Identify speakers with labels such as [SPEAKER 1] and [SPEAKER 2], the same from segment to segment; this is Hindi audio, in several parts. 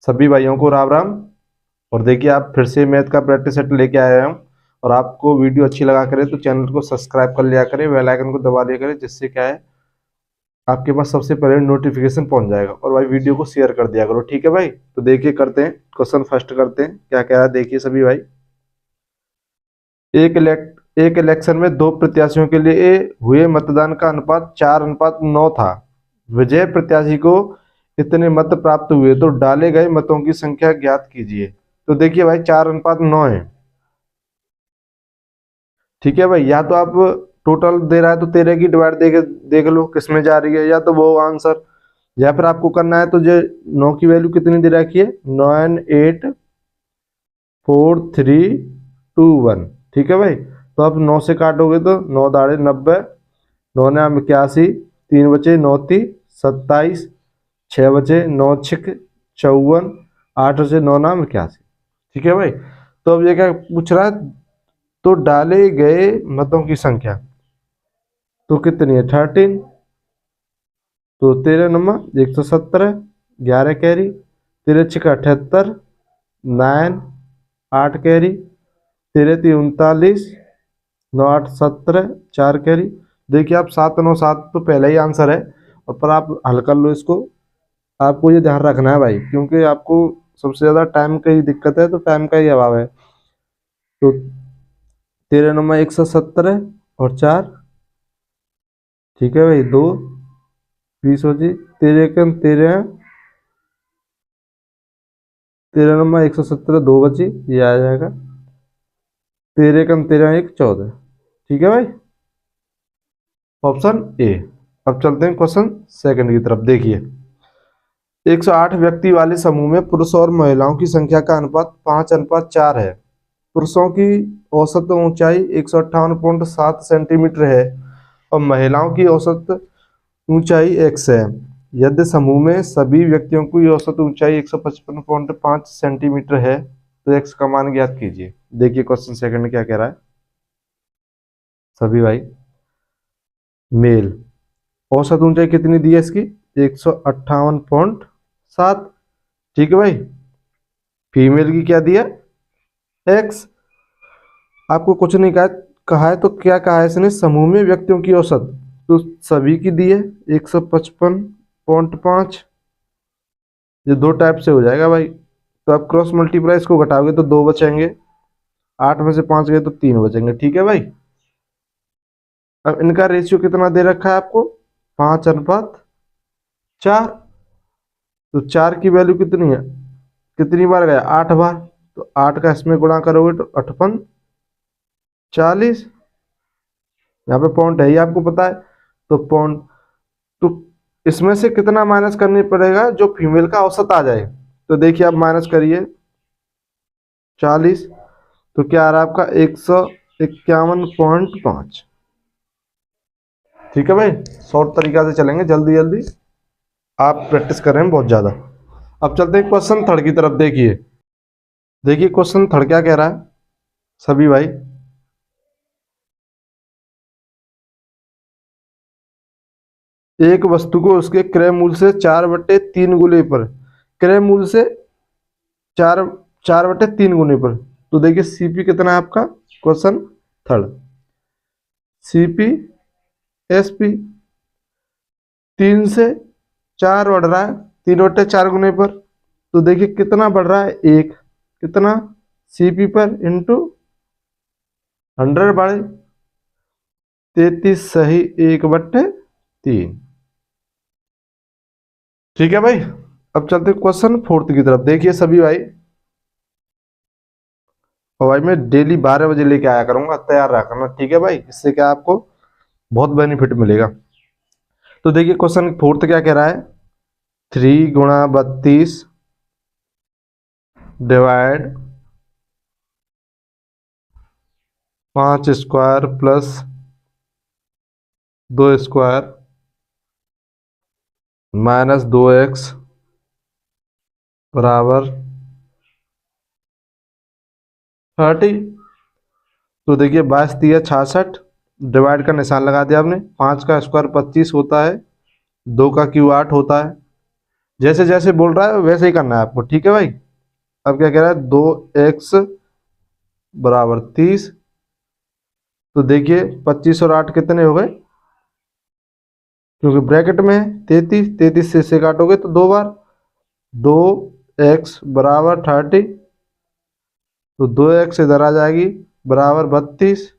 [SPEAKER 1] सभी भाइयों को राम राम। और देखिए आप फिर से मैथ का प्रैक्टिस सेट लेके आए हैं। और आपको वीडियो अच्छी लगा करे तो चैनल को सब्सक्राइब कर लिया करें, बेल आइकन को दबा लिया करें, जिससे क्या है आपके पास सबसे पहले नोटिफिकेशन पहुंच जाएगा। और भाई वीडियो को शेयर कर दिया करो, ठीक है भाई। तो देखिए करते हैं क्वेश्चन फर्स्ट करते हैं, क्या कह रहा है देखिए सभी भाई। एक इलेक्शन में दो प्रत्याशियों के लिए हुए मतदान का अनुपात 4:9 था। विजय प्रत्याशी को इतने मत प्राप्त हुए तो डाले गए मतों की संख्या ज्ञात कीजिए। तो देखिए भाई 4:9 है, ठीक है भाई। या तो आप टोटल दे रहा है तो 13 की डिवाइड देख लो किस में जा रही है, या तो वो आंसर, या फिर आपको करना है तो जो 9 की वैल्यू कितनी दे रखी है, 9 8 4 3 2 1, ठीक है भाई। तो आप 9 से काटोगे तो 9 दाड़े 90, 9 ने 81, 3 बचे 9 ती 27, 6 बचे 9 छिक 54, 8 बचे 9 नाम 81, ठीक है भाई। तो अब ये क्या पूछ रहा है, तो डाले गए मतों की संख्या तो कितनी है 13, तो 13 नंबर 117, 11 कैरी, 13 छिका 78, 9 8 कैरी, 13 ती 39, 9 8 17, 4 कैरी। देखिए आप 7 9 7 तो पहला ही आंसर है, और पर आप हल कर लो इसको। आपको ये ध्यान रखना है भाई, क्योंकि आपको सबसे ज्यादा टाइम का ही दिक्कत है, तो टाइम का ही अभाव है। तो 13 नंबर 117 और 4, ठीक है भाई, 2 20 हो जी, 13 कम 13, 13 नंबर 117 2 बची, ये आ जाएगा 13 कम 13 1 14, ठीक है भाई, ऑप्शन ए। अब चलते हैं क्वेश्चन सेकंड की तरफ। देखिए 108 व्यक्ति वाले समूह में पुरुष और महिलाओं की संख्या का अनुपात 5:4 है। पुरुषों की औसत ऊंचाई 158.7 सेंटीमीटर है और महिलाओं की औसत ऊंचाई x है। यदि समूह में सभी व्यक्तियों की औसत ऊंचाई 155.5 सेंटीमीटर है तो x का मान ज्ञात कीजिए। देखिए क्वेश्चन सेकंड क्या कह रहा है सभी भाई। मेल औसत ऊंचाई कितनी दी है इसकी, 158.7, ठीक है भाई। फीमेल की क्या दिया, x। आपको कुछ नहीं कहा है तो क्या कहा है इसने, समूह में व्यक्तियों की औसत, तो सभी की दी है 155.5। ये दो टाइप से हो जाएगा भाई। तो आप क्रॉस मल्टीप्लाई इसको घटाओगे तो 2 बचेंगे, 8 में से 5 गए तो 3 बचेंगे, ठीक है भाई। अब इनका रेशियो कितना दे रखा है आपको, 5:4। तो 4 की वैल्यू कितनी है, कितनी बार गया, 8 बार। तो 8 का इसमें गुणा करोगे तो 8 40। यहाँ पे पॉइंट है ही आपको पता है, तो पॉइंट, तो इसमें से कितना माइनस करनी पड़ेगा, जो फीमेल का औसत आ जाए। तो देखिए आप माइनस करिए 40, तो क्या आ रहा है आपका 151.5, ठीक है भाई। शॉर्ट तरीका से चलेंगे, जल्दी जल्दी आप प्रैक्टिस कर रहे हैं बहुत ज्यादा। अब चलते हैं क्वेश्चन थर्ड की तरफ। देखिए देखिए क्वेश्चन थर्ड क्या कह रहा है सभी भाई। एक वस्तु को उसके क्रय मूल्य से 4/3 गुने पर, क्रय मूल्य से 4/3 गुने पर। तो देखिए सीपी कितना है आपका, क्वेश्चन थर्ड, सीपी एसपी 3 से 4 बढ़ रहा है, 3/4 गुने पर। तो देखिए कितना बढ़ रहा है, 1, कितना सीपी पर इंटू 100 बढ़े 33 सही 1/3, ठीक है भाई। अब चलते क्वेश्चन फोर्थ की तरफ। देखिए सभी भाई, और भाई मैं डेली 12 बजे लेके आया करूंगा, तैयार रहा करना, ठीक है भाई। इससे क्या आपको बहुत बेनिफिट मिलेगा। तो देखिए क्वेश्चन फोर्थ क्या कह रहा है, 3 गुणा 32 divide 5 square plus 2 square minus 2x बराबर 30। तो देखिए 22 दिया 66, डिवाइड का निशान लगा दिया आपने। 5 का स्क्वायर 25 होता है, 2 का क्यू 8 होता है, जैसे जैसे बोल रहा है वैसे ही करना है आपको, ठीक है भाई। अब क्या कह रहा है, 2x बराबर 30। तो देखिए 25 और 8 कितने हो गए, क्योंकि ब्रैकेट में है 33, 33 से काटोगे तो 2 बार, 2x बराबर 30। तो 2x इधर आ जाएगी बराबर 32।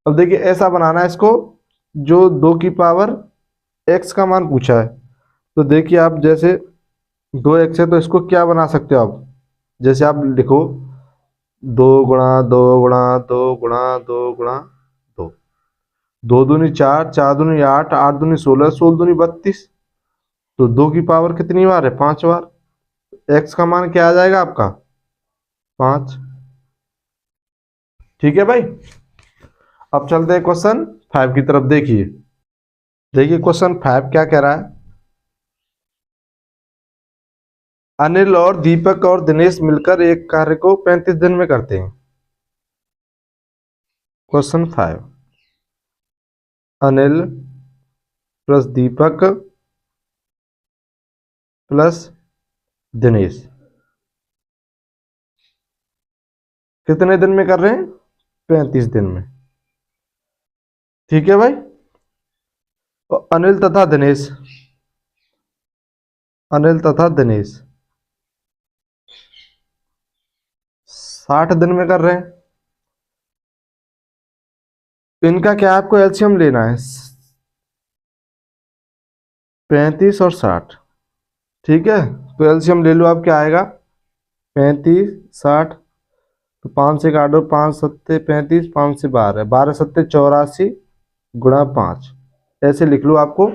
[SPEAKER 1] अब देखिए ऐसा बनाना है इसको, जो 2 की पावर x का मान पूछा है। तो देखिए आप जैसे 2x है तो इसको क्या बना सकते हो आप, जैसे आप लिखो 2 गुणा 2 गुणा 2 गुणा 2, 2 दूनी 4, 4 दूनी 8, 8 दूनी 16, 16 दूनी 32। तो 2 की पावर कितनी बार है, 5 बार। x का मान क्या आ जाएगा आपका, 5। ठीक है भाई। अब चलते हैं क्वेश्चन 5 की तरफ। देखिए देखिए क्वेश्चन 5 क्या कह रहा है, अनिल और दीपक और दिनेश मिलकर एक कार्य को 35 दिन में करते हैं। क्वेश्चन 5, अनिल प्लस दीपक प्लस दिनेश कितने दिन में कर रहे हैं, 35 दिन में। ठीक है भाई। और अनिल तथा दिनेश 60 दिन में कर रहे हैं। इनका क्या आपको एलसीएम लेना है, 35 और 60। ठीक है, तो एलसीएम ले लो, आप क्या आएगा 35 60। तो 5 से काटो, 5 सत्ते 35, 5 से 12, 12 सत्ते 84 गुणा 5। ऐसे लिख लो, आपको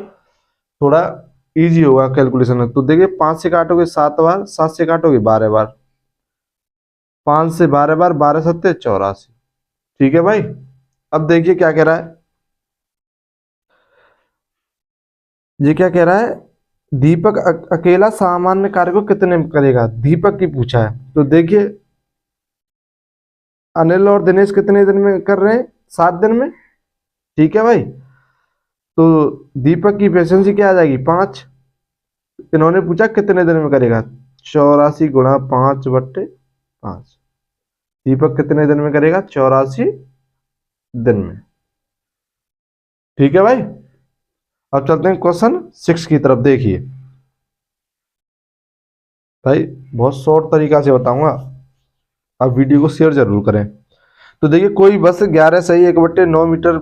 [SPEAKER 1] थोड़ा इजी होगा कैलकुलेशन में। तो देखिए 5 से काटोगे 7 बार, 7 से काटोगे 12 बार, 5 से 12 बार, 12 सत्ते 84। ठीक है भाई। अब देखिए क्या कह रहा है, ये क्या कह रहा है, दीपक अकेला सामान्य कार्य को कितने में करेगा, दीपक की पूछा है। तो देखिए अनिल और दिनेश कितने दिन में कर रहे हैं, 7 दिन में। ठीक है भाई। तो दीपक की एफिशिएंसी क्या आ जाएगी, 5। इन्होंने पूछा कितने दिन में करेगा, 84 गुणा 5/5। दीपक कितने दिन में करेगा, 84 दिन में। ठीक है भाई। अब चलते हैं क्वेश्चन 6 की तरफ। देखिए भाई बहुत शॉर्ट तरीका से बताऊंगा, आप वीडियो को शेयर जरूर करें। तो देखिए कोई बस 11 सही 1/9 मीटर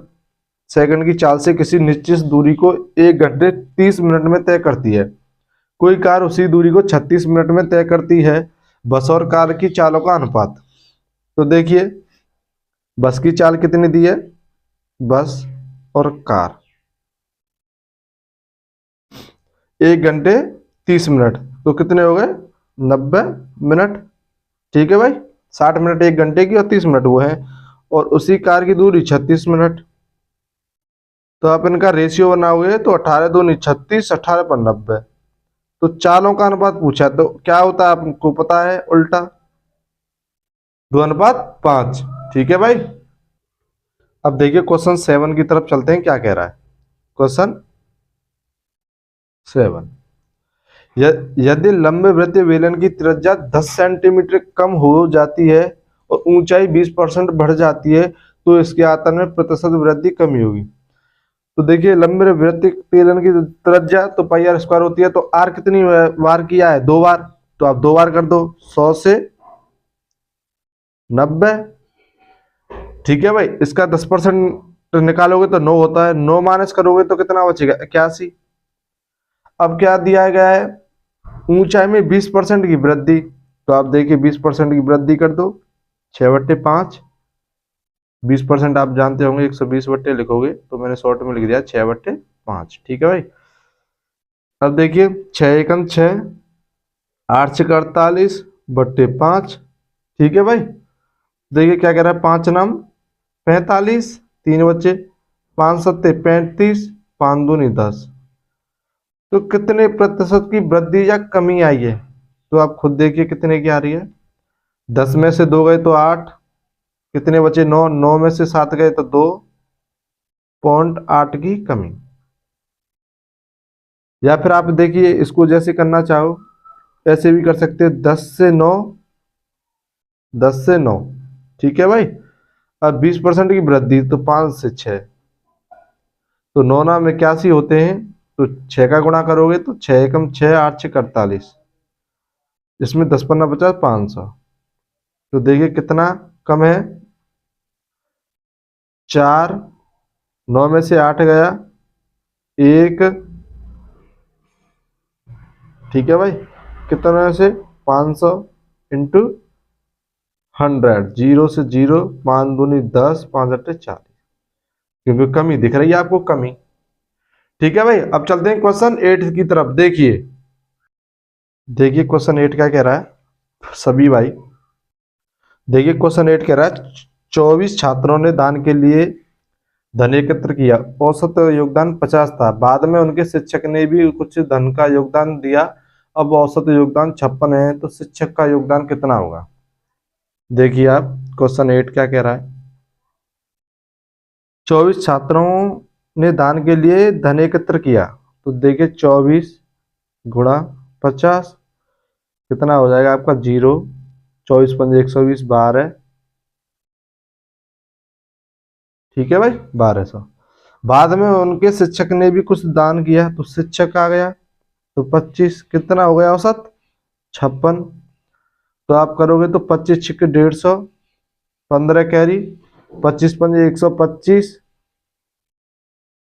[SPEAKER 1] सेकंड की चाल से किसी निश्चित दूरी को 1 घंटे 30 मिनट में तय करती है। कोई कार उसी दूरी को 36 मिनट में तय करती है। बस और कार की चालों का अनुपात। तो देखिए बस की चाल कितनी दी है, बस और कार 1 घंटे 30 मिनट, तो कितने हो गए 90 मिनट। ठीक है भाई, 60 मिनट 1 घंटे की और 30 मिनट वो है। और उसी कार की दूरी 36 मिनट। तो आप इनका रेशियो बनाओगे तो 18 दूनी 36, 18 पर 90। तो चालों का अनुपात पूछा है, तो क्या होता है आपको पता है, उल्टा 2:5। ठीक है भाई। अब देखिए क्वेश्चन 7 की तरफ चलते हैं, क्या कह रहा है क्वेश्चन 7। यदि लंबे वृत्तीय बेलन की त्रिज्या 10 सेंटीमीटर कम हो जाती है और ऊंचाई 20% बढ़ जाती है, तो इसके आयतन में प्रतिशत वृद्धि कमी होगी। तो देखिए लंबे वृत्तीय बेलन की त्रिज्या तो पाई आर स्क्वायर होती है, तो आर कितनी बार किया है, 2 बार। तो आप 2 बार कर दो, 100 से 90। ठीक है भाई। इसका 10% निकालोगे तो 9 होता है, 9 माइनस करोगे तो कितना बचेगा, 81। अब क्या दिया गया है, ऊंचाई में 20% की वृद्धि। तो आप देखिए 20% की वृद्धि कर दो, 6/5। 20% आप जानते होंगे 120 लिखोगे, तो मैंने शॉर्ट में लिख दिया 6/5। ठीक है भाई। अब देखिए 6 एकम 6, 8 से 48/5। ठीक है भाई। देखिए क्या कह रहा है, 5 नाम 45, 3 बच्चे, 5 सत्ते 35, 5 दूनी 10। तो कितने प्रतिशत की वृद्धि या कमी आई है, तो आप खुद देखिए कितने की आ रही है। 10 में से 2 गए तो 8, कितने बचे 9, 9 में से 7 गए तो 2.8 की कमी। या फिर आप देखिए इसको जैसे करना चाहो ऐसे भी कर सकते हैं, 10 से 9, 10 से 9, ठीक है भाई। अब 20% की वृद्धि तो 5 से 6, तो 9 नाम 81 होते हैं, तो 6 का गुणा करोगे तो 6 एकम 6, 8 6 48, इसमें 10 पन्ना 50, 500। तो देखिए कितना कम है, 4, 9 में से 8 गया, 1, ठीक है भाई, कितना से 500 इंटू 100, 0 से 0, 5 दूनी 10, 5 अट्ठे 40, क्योंकि कमी दिख रही है आपको, कमी। ठीक है भाई, अब चलते हैं क्वेश्चन 8 की तरफ। देखिए देखिए क्वेश्चन 8 क्या कह रहा है सभी भाई। देखिए क्वेश्चन 8 कह रहा है 24 छात्रों ने दान के लिए धन एकत्र किया, औसत योगदान 50 था, बाद में उनके शिक्षक ने भी कुछ धन का योगदान दिया, अब औसत योगदान 56 है, तो शिक्षक का योगदान कितना होगा। देखिए आप क्वेश्चन 8 क्या कह रहा है, 24 छात्रों ने दान के लिए धन एकत्र किया, तो देखिए 24 गुणा 50 कितना हो जाएगा आपका 0, 24 पंजे 120, 12, ठीक है भाई 1200। बाद में उनके शिक्षक ने भी कुछ दान किया, तो शिक्षक आ गया, तो 25 कितना हो गया औसत 56, तो आप करोगे तो 25 छिक्के 150, 15 कैरी, 25 पंजे 125,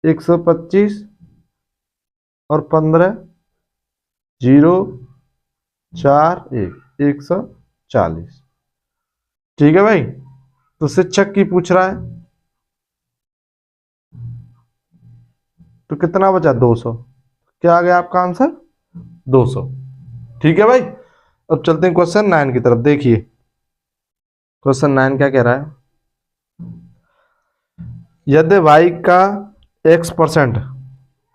[SPEAKER 1] 125 और 15, 0 4 1, 140, ठीक है भाई। तो शिक्षक की पूछ रहा है, तो कितना बचा 200, क्या आ गया आपका आंसर 200, ठीक है भाई। अब चलते हैं क्वेश्चन 9 की तरफ। देखिए क्वेश्चन 9 क्या कह रहा है, यदि y का x%,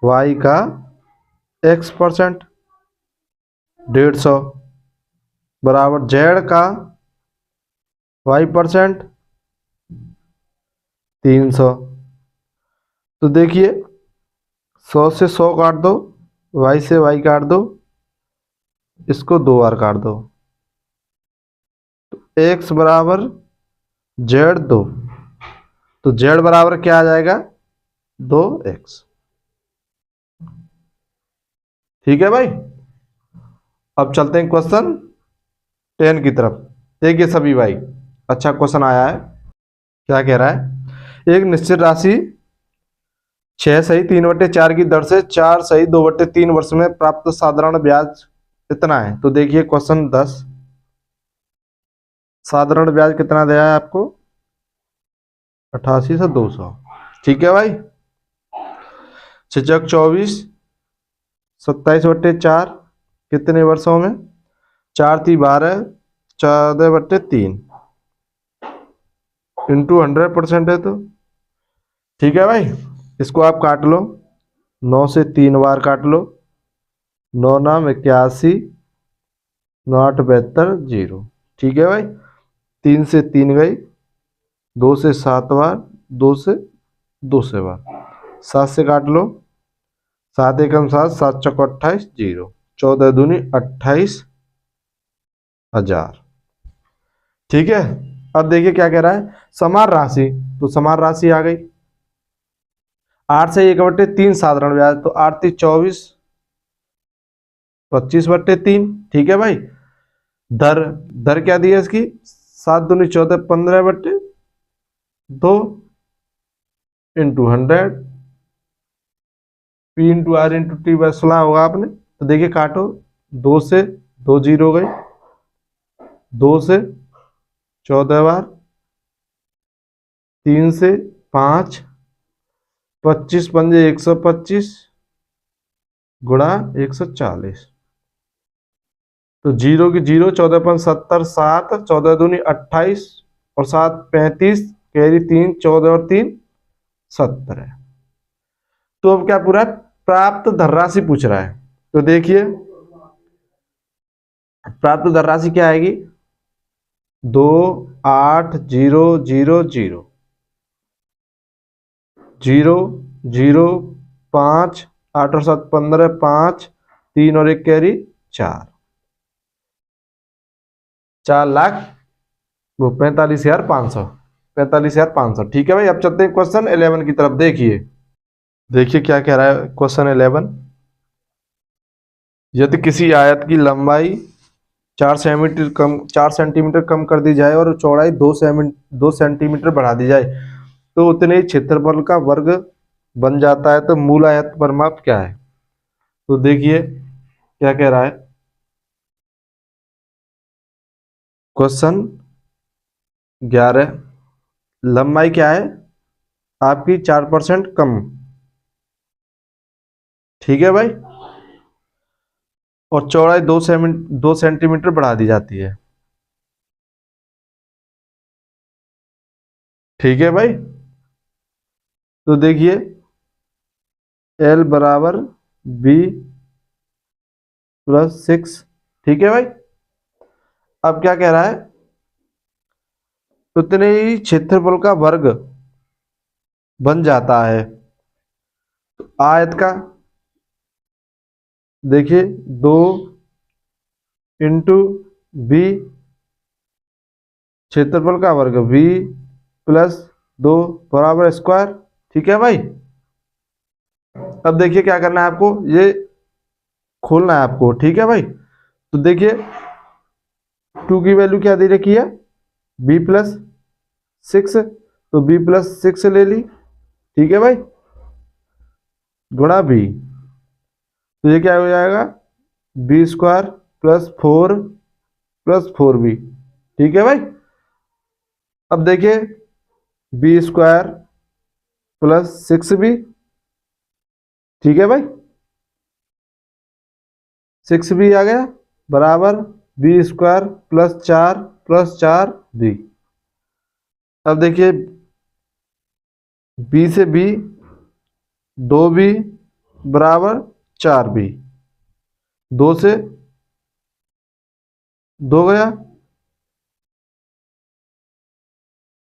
[SPEAKER 1] y का x% 150 बराबर z का y% 300, तो देखिए 100 से 100 काट दो, y से y काट दो, इसको 2 बार काट दो, तो x बराबर z2, तो z बराबर क्या आ जाएगा 2x, ठीक है भाई। अब चलते हैं क्वेश्चन 10 की तरफ। देखिए सभी भाई अच्छा क्वेश्चन आया है, क्या कह रहा है, एक निश्चित राशि 6 सही 3/4 की दर से 4 सही 2/3 वर्ष में प्राप्त साधारण ब्याज कितना है। तो देखिए क्वेश्चन 10, साधारण ब्याज कितना दिया है आपको 88 से 200, ठीक है भाई। शिक्षक 24, 27/4 कितने वर्षों में, 4 × 12, 14/3 इंटू 100% है, तो ठीक है भाई। इसको आप काट लो, 9 से 3 बार काट लो, 9 नाम 81, 9 8 72, 0, ठीक है भाई। 3 से 3 गई, 2 से 7 बार, 2 से 2 से बार, 7 से काट लो, 7 एकम 7, 7 चौको 28, 0, 14 दूनी 28,000, ठीक है। अब देखिए क्या कह रहा है, समान राशि, तो समान राशि आ गई, 8 से 1/3 साधारण ब्याज, तो 8 × 24, 25/3, ठीक है भाई। दर दर क्या दी है इसकी 7 दूनी 14, 15/2 into 100, P into R into T by सुना होगा आपने। तो देखिए काटो, 2 से 2 0 गए, 2 से 14 बार, 3 से 5, 25 पंजे 125 गुणा 140, तो 0 की 0, 14 5 70, 7, 14 दूनी 28 और 7 35, कैरी 3, 14 और 3 17। तो अब क्या पूरा प्राप्त धनराशि पूछ रहा है, तो देखिए प्राप्त धनराशि क्या आएगी 2 8 0 0 0 0 0 5 8 और 7 15, 5, 3 और 1 कैरी 4 लाख वो 45,500, 45,500। ठीक है भाई, अब चलते हैं क्वेश्चन 11 की तरफ। देखिए देखिए क्या कह रहा है क्वेश्चन 11। यदि किसी आयत की लंबाई 4 सेंटीमीटर कम कर दी जाए और चौड़ाई 2 सेंटीमीटर बढ़ा दी जाए तो उतने ही क्षेत्रफल का वर्ग बन जाता है, तो मूल आयत परिमाप क्या है? तो देखिए क्या कह रहा है क्वेश्चन 11। लंबाई क्या है आपकी? 4% कम। ठीक है भाई, और चौड़ाई 2 सेंटीमीटर बढ़ा दी जाती है। ठीक है भाई, तो देखिए L बराबर B+6। ठीक है भाई, अब क्या कह रहा है? उतने ही क्षेत्रफल का वर्ग बन जाता है। तो आयत का देखिए 2 × B, क्षेत्रफल का वर्ग B+2 बराबर स्क्वायर। ठीक है भाई, अब देखिए क्या करना है आपको, ये खोलना है आपको। ठीक है भाई, तो देखिए 2 की वैल्यू क्या दे रखी है? B+6, तो B+6 ले ली। ठीक है भाई, गुणा B, तो ये क्या हो जाएगा? B² + 4 + 4B। ठीक है भाई, अब देखिए B² + 6B। ठीक है भाई, 6B आ गया बराबर B² + 4 + 4B। अब देखिए B से B 2B बराबर 4B, 2 से 2 गया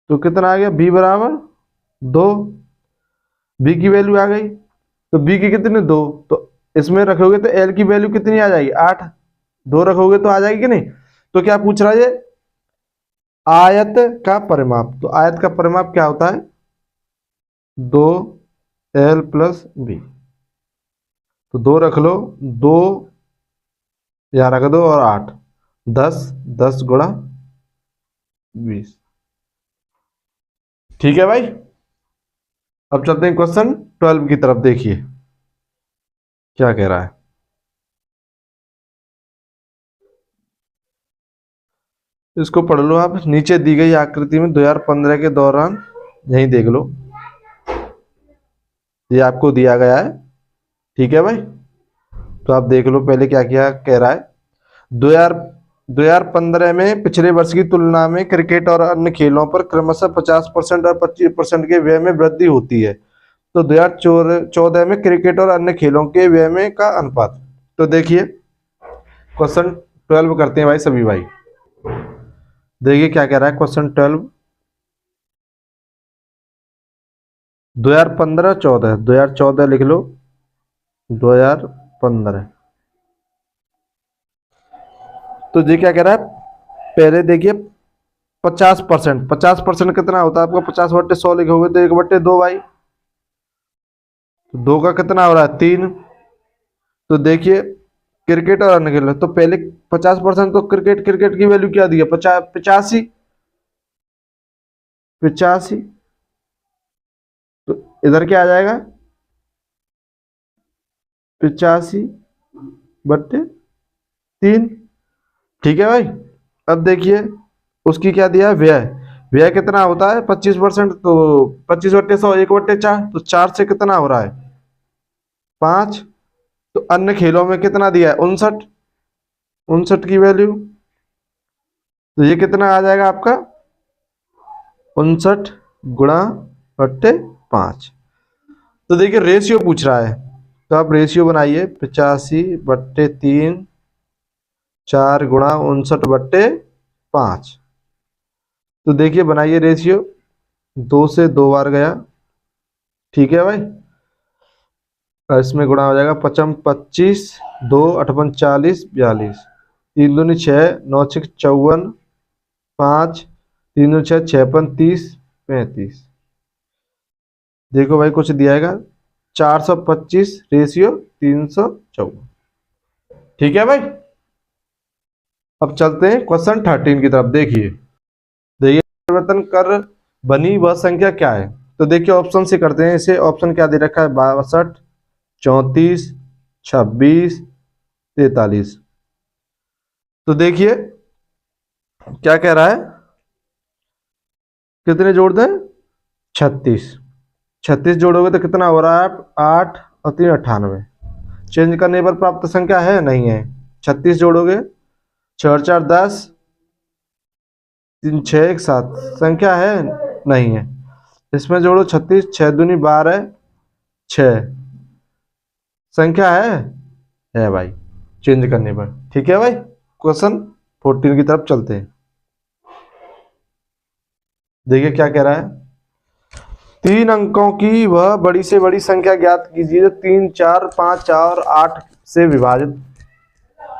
[SPEAKER 1] तो कितना आ गया? B बराबर 2। B की वैल्यू आ गई, तो B की कितने? 2, तो इसमें रखोगे तो L की वैल्यू कितनी आ जाएगी? 8। 2 रखोगे तो आ जाएगी कि नहीं? तो क्या पूछ रहा है ये? आयत का परिमाप। तो आयत का परिमाप क्या होता है? 2L + B। तो 2 रख लो, 2 यहाँ रख दो और 8, 10, 10 × 20। ठीक है भाई, अब चलते हैं क्वेश्चन 12 की तरफ। देखिए क्या कह रहा है। इसको पढ़ लो आप, नीचे दी गई आकृति में 2015 के दौरान, यहीं देख लो, ये आपको दिया गया है। ठीक है भाई, तो आप देख लो पहले क्या क्या कह रहा है। 2015 में पिछले वर्ष की तुलना में क्रिकेट और अन्य खेलों पर क्रमशः 50% और 25% के व्यय में वृद्धि होती है। तो 2014 में क्रिकेट और अन्य खेलों के व्यय में का अनुपात। तो देखिए क्वेश्चन 12 करते हैं भाई सभी भाई। देखिए क्या कह रहा है क्वेश्चन 12। 2015-14, 2014 लिख लो, 2015। तो ये क्या कह रहा है? पहले देखिए 50%, 50% कितना होता है आपका? 50/100 लिखोगे तो 1/2 भाई, तो 2 का कितना हो रहा है? 3। तो देखिए क्रिकेट और अन्य खेल, तो पहले 50%, तो क्रिकेट, क्रिकेट की वैल्यू क्या दी है? 85, 85। तो इधर क्या आ जाएगा? 85/3। ठीक है भाई, अब देखिए उसकी क्या दिया है? व्यय। व्यय कितना होता है? 25%, तो 25/100, 1/4, तो 4 से कितना हो रहा है? 5। तो अन्य खेलों में कितना दिया है? 59, 59 की वैल्यू, तो ये कितना आ जाएगा आपका? 59 × 5। तो देखिए रेशियो पूछ रहा है, तो आप रेशियो बनाइए, 85/3, 4 × 59/5। तो देखिए बनाइए रेशियो, 2 से 2 बार गया। ठीक है भाई, और इसमें गुणा हो जाएगा 55 25, 2 8 40 42, 3 दूनी 6, 9 6 54, 5 3 दूनी 6 56 30 35। देखो भाई कुछ दिया है 425 रेशियो 354। ठीक है भाई। अब चलते हैं क्वेश्चन 13 की तरफ। देखिए देखिए परिवर्तन कर बनी वह संख्या क्या है। तो देखिए ऑप्शन से करते हैं इसे। ऑप्शन क्या दे रखा है, 62 34 26 43। तो देखिए क्या कह रहा है, कितने जोड़ दें, 36। 36 जोड़ोगे तो कितना हो रहा है, 8 और 3 98। चेंज करने पर प्राप्त संख्या है नहीं है। 36 जोड़ोगे 4 4 10, 3 6 1 7, संख्या है नहीं है। इसमें जोड़ो 36, 6 दूनी 12 6, संख्या है भाई चेंज करने पर। ठीक है भाई। क्वेश्चन 14 की तरफ चलते हैं। देखिए क्या कह रहा है, 3 अंकों की वह बड़ी से बड़ी संख्या ज्ञात कीजिए जो 3 4 5 और 8 से विभाजित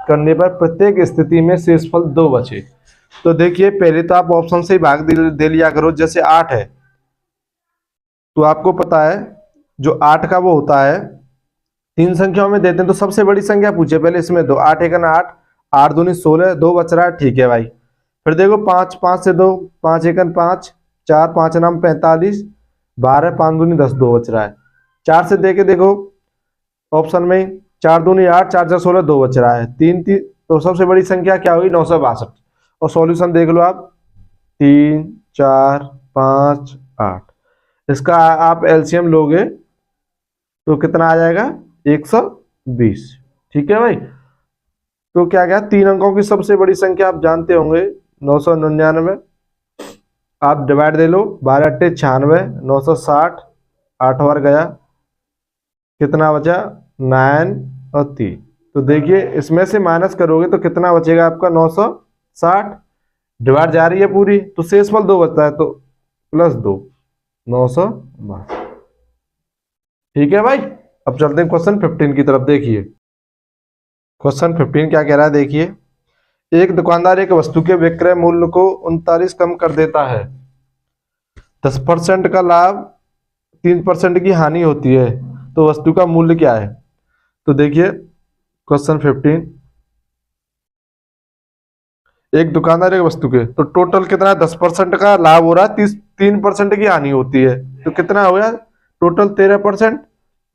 [SPEAKER 1] करने पर प्रत्येक स्थिति में शेषफल 2 बचे। तो देखिए पहले तो आप ऑप्शन से ही भाग दे लिया करो। जैसे 8 है तो आपको पता है जो 8 का वो होता है, 3 संख्याओं में देते हैं तो सबसे बड़ी संख्या पूछे पहले, इसमें 2 8 1 8, 8 दूनी 16, 2 बच रहा है। ठीक है भाई। फिर देखो 5 5 से 2, 5 1 5, 4 5 नाम 45, 12 5 दूनी 10, 2 बच रहा है। 4 से देके देखो ऑप्शन में, 4 दूनी 8, 4 4 16, 2 बच रहा है। 3 3, तो सबसे बड़ी संख्या क्या होगी, 962। और सॉल्यूशन देख लो आप, 3 4 5 8। इसका आप एलसीएम लोगे तो कितना आ जाएगा, 120। ठीक है भाई। तो क्या गया, 3 अंकों की सबसे बड़ी संख्या आप जानते होंगे 999। आप डिवाइड दे लो, 12 8 96, 960, 8 बार गया, कितना बचा 9 और 3। तो देखिए इसमें से माइनस करोगे तो कितना बचेगा आपका 960। डिवाइड जा रही है पूरी तो शेषफल 2 बचता है, तो +2 962। ठीक है भाई। अब चलते हैं क्वेश्चन 15 की तरफ। देखिए क्वेश्चन 15 क्या कह रहा है, देखिए एक दुकानदार एक वस्तु के विक्रय मूल्य को 39 कम कर देता है। 10% का लाभ, 3% की हानि होती है, तो वस्तु का मूल्य क्या है। तो देखिए क्वेश्चन 15, एक दुकानदार एक वस्तु के, तो टोटल कितना है, 10% का लाभ हो रहा है, 3% की हानि होती है, तो कितना हो गया टोटल 13%।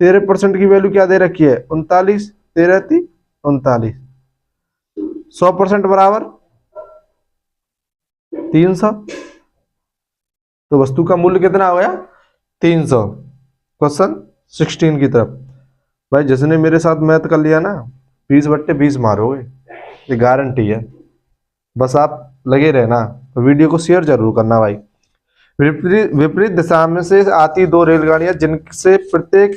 [SPEAKER 1] 13% की वैल्यू क्या दे रखी है, 39, 13 3 39। 100% बराबर 300, तो वस्तु का मूल्य कितना हो गया 300। क्वेश्चन 16 की तरफ। भाई जिसने मेरे साथ मैथ कर लिया ना, 20/20 मारोगे, ये गारंटी है। बस आप लगे रहना, वीडियो को शेयर जरूर करना भाई। विपरीत दिशा में से आती 2 रेलगाड़ियां जिनसे प्रत्येक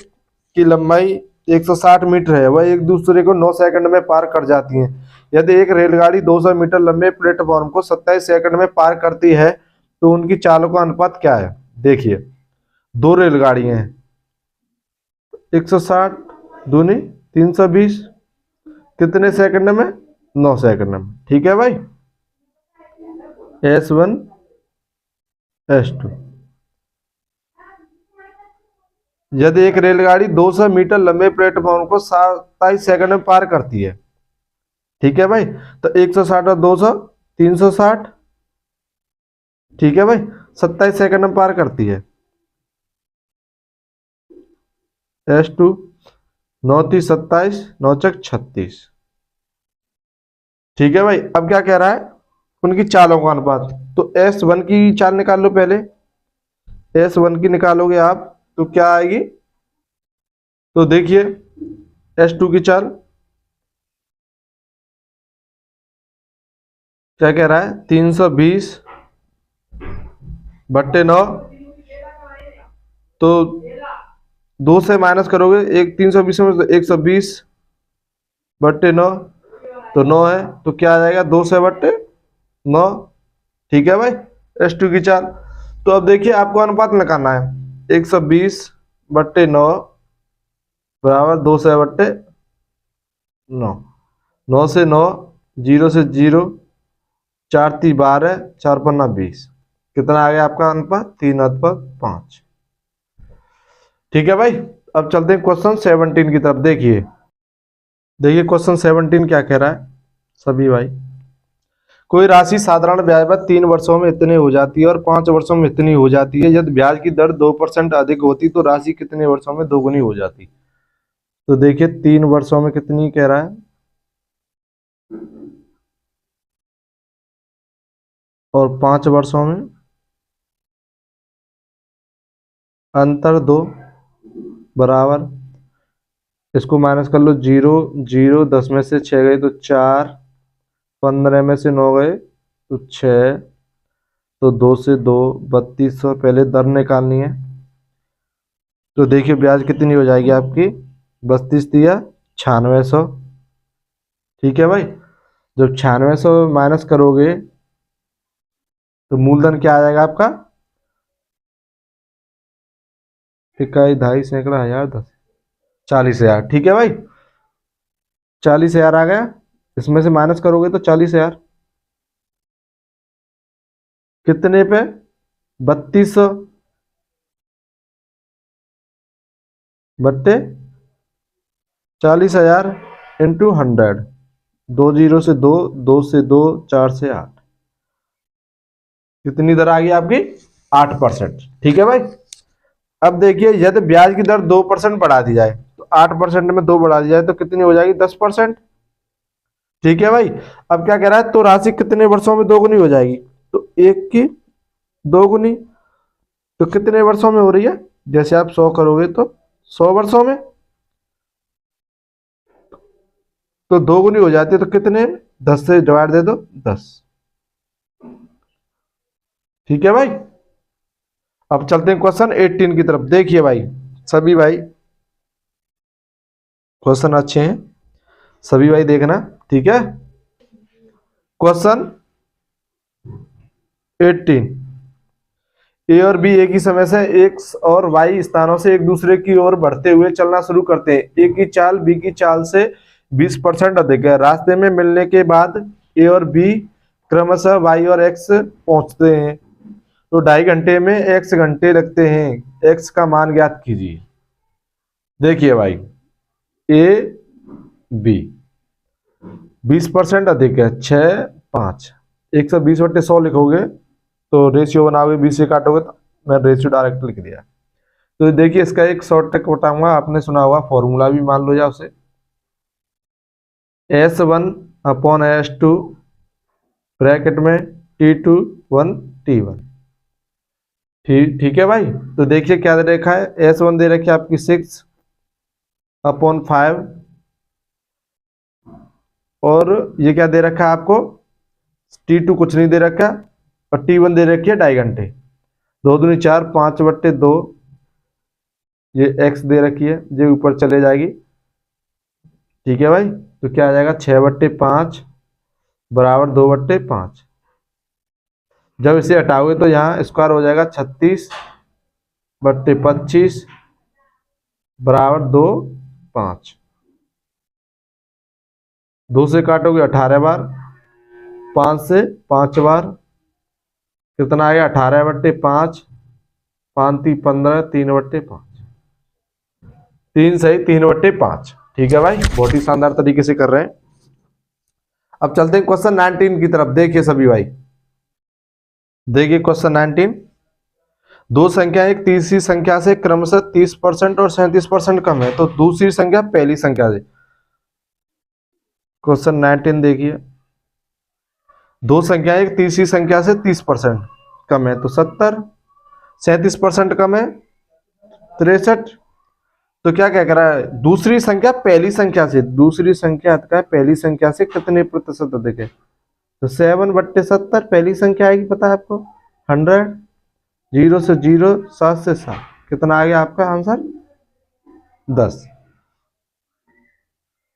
[SPEAKER 1] की लंबाई 160 मीटर है, वह एक दूसरे को 9 सेकंड में पार कर जाती हैं। यदि एक रेलगाड़ी 200 मीटर लंबे प्लेटफॉर्म को 27 सेकंड में पार करती है तो उनकी चालों का अनुपात क्या है। देखिए 2 रेलगाड़ियां हैं, 160 दूनी 320, कितने सेकंड में, 9 सेकंड में। ठीक है भाई। S1 S2, यदि एक रेलगाड़ी 200 मीटर लंबे प्लेटफॉर्म को 27 सेकंड में पार करती है, ठीक है भाई, तो 160 और 200 360, ठीक है भाई, 27 सेकंड में पार करती है। S2 9 30 27, 9 चक 36। ठीक है भाई। अब क्या कह रहा है, उनकी चालों का अनुपात। तो S1 की चाल निकाल लो पहले। S1 की निकालोगे आप तो क्या आएगी, तो देखिए S2 की चाल क्या कह रहा है, 320/9, तो 2 से माइनस करोगे, एक 320 में 120/9, तो 9 है, तो क्या आ जाएगा 200/9। ठीक है भाई। S2 की चाल। तो अब देखिए आपको अनुपात निकालना है, 120/9 बराबर 2 से बट्टे 9, 9 से 9, 0 से 0, 4 × 12, 4 × 5 20। कितना आ गया आपका अनुपात? 3 अनुपात 5। ठीक है भाई, अब चलते हैं क्वेश्चन 17 की तरफ। देखिए क्वेश्चन 17 क्या कह रहा है सभी भाई। कोई राशि साधारण ब्याज पर 3 वर्षों में इतनी हो जाती है और 5 वर्षों में इतनी हो जाती है। यदि ब्याज की दर 2% अधिक होती तो राशि कितने वर्षों में दोगुनी हो जाती? तो देखिए 3 वर्षों में कितनी कह रहा है और 5 वर्षों में अंतर 2 बराबर, इसको माइनस कर लो, 0 0, 10 में से 6 गए तो 4, 15 में से 9 गए तो 6, तो 2 से 2, 3200। पहले दर निकालनी है, तो देखिए ब्याज कितनी हो जाएगी आपकी, 32 दिया 9600। ठीक है भाई, जब 9600 माइनस करोगे तो मूलधन क्या आ जाएगा आपका? इकाई, दहाई, सैकड़ा, हजार, 10, 40,000। ठीक है भाई, 40,000 आ गया। इसमें से माइनस करोगे तो 40,000 कितने पे? 3200 बट्टे 40,000 इंटू 100। 2 0 से 2, 2 से 2, 4 से 8। कितनी दर आ गई आपकी? 8%। ठीक है भाई, अब देखिए यदि ब्याज की दर 2% बढ़ा दी जाए तो 8% में 2 बढ़ा दी जाए तो कितनी हो जाएगी? 10%। ठीक है भाई, अब क्या कह रहा है, तो राशि कितने वर्षों में दोगुनी हो जाएगी? तो 1 की दोगुनी, तो कितने वर्षों में हो रही है? जैसे आप 100 करोगे तो 100 वर्षों में, तो दोगुनी हो जाती है तो कितने? 10 से डिवाइड दे दो, 10। ठीक है भाई, अब चलते हैं क्वेश्चन 18 की तरफ। देखिए भाई सभी भाई, क्वेश्चन अच्छे हैं, सभी भाई देखना। ठीक है, क्वेश्चन 18। ए और बी एक ही समय से एक्स और वाई स्थानों से एक दूसरे की ओर बढ़ते हुए चलना शुरू करते हैं। ए की चाल बी की चाल से 20% अधिक है। रास्ते में मिलने के बाद ए और बी क्रमशः वाई और एक्स पहुंचते हैं, तो 2.5 घंटे में एक्स घंटे लगते हैं। एक्स का मान ज्ञात कीजिए। देखिए भाई, ए बी 20% अधिक है, 6 5, 120/100 लिखोगे तो रेशियो बनाओगे, 20 से काटोगे तो मैं रेशियो डायरेक्ट लिख दिया। तो देखिए इसका एक शॉर्ट ट्रिक बताऊंगा, आपने सुना होगा, फॉर्मूला भी मान लो जाओ उसे, S1/S2 ब्रैकेट में T2 1 T1। ठीक है भाई, तो देखिए क्या दे रखा है, S1 दे रखी है आपकी 6/5, और ये क्या दे रखा है आपको, T2 कुछ नहीं दे रखा, और T1 दे रखी है 2.5 घंटे। 2 दूनी 4, 5/2, ये x दे रखी है, ये ऊपर चले जाएगी। ठीक है भाई, तो क्या आ जाएगा, 6/5 बराबर 2/5। जब इसे हटाओगे तो यहाँ स्क्वायर हो जाएगा, 36/25 बराबर 2 5। 2 से काटोगे 18 बार, 5 से 5 बार, कितना आएगा 18/5, 5 × 15, 3/5, 3 सही 3/5। ठीक है भाई, बहुत ही शानदार तरीके से कर रहे हैं। अब चलते हैं क्वेश्चन 19 की तरफ। देखिए सभी भाई, देखिए क्वेश्चन 19। दो संख्या एक तीसरी संख्या से क्रमशः 30% और 37% कम है, तो दूसरी संख्या पहली संख्या से। क्वेश्चन 19 देखिए, दो संख्या एक तीसरी संख्या से 30% कम है तो 70, 37% कम है 63। तो क्या कह रहा है, दूसरी संख्या पहली संख्या से, दूसरी संख्या का पहली संख्या से कितने प्रतिशत अधिक है? तो 7/70 पहली संख्या आएगी, पता है आपको, 100, 0 से 0, 7 से 7, कितना आ गया आपका आंसर? 10।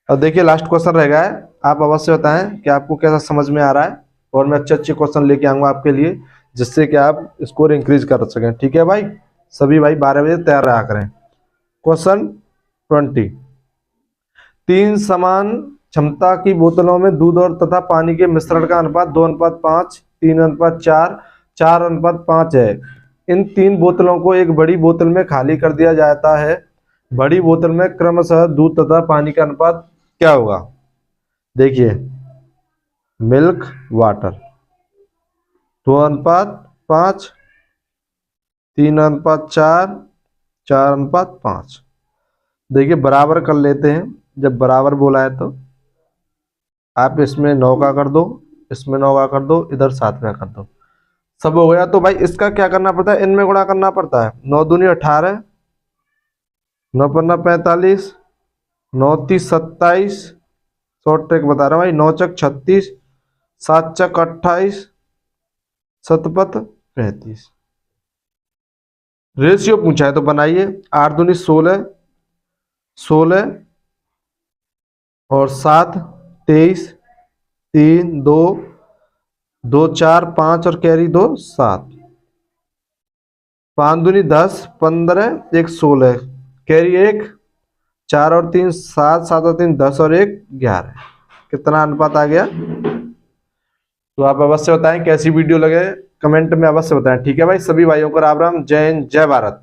[SPEAKER 1] अब देखिए लास्ट क्वेश्चन रह गया है, आप अवश्य बताएं कि आपको कैसा समझ में आ रहा है, और मैं अच्छे अच्छे क्वेश्चन लेके आऊंगा आपके लिए, जिससे कि आप स्कोर इंक्रीज कर सकें। ठीक है भाई, सभी भाई 12 बजे तैयार रहा करें। क्वेश्चन 20। 3 समान क्षमता की बोतलों में दूध और तथा पानी के मिश्रण का अनुपात 2:5, 3:4, 4:5 है। इन 3 बोतलों को एक बड़ी बोतल में खाली कर दिया जाता है। बड़ी बोतल में क्रमशः दूध तथा पानी का अनुपात क्या होगा? देखिए, मिल्क वाटर 2:5, 3:4, 4:5। देखिए बराबर कर लेते हैं। जब बराबर बोला है तो आप इसमें 9 का कर दो, इसमें 9 का कर दो, इधर 7 का कर दो। सब हो गया। तो भाई इसका क्या करना पड़ता है? इनमें गुणा करना पड़ता है। 9 दूनी 18, 9 पन्ना 45, 9 तीस 27, शॉर्ट ट्रिक बता रहा हूँ भाई, 9 चक 36, 7 चक 28, 7 पत 35। रेशियो पूछा है तो बनाइए। 8 दूनी 16, 16 और 7 23, 3 2 2 4 5 और कैरी 2 7, 5 दूनी 10, 15, 1 16, कैरी 1, 4 और 3 7, 7 और 3 10 और 1 11। कितना अनुपात आ गया? तो आप अवश्य बताएं कैसी वीडियो लगे, कमेंट में अवश्य बताएं। ठीक है भाई, सभी भाइयों को राम राम, जय हिंद, जय भारत।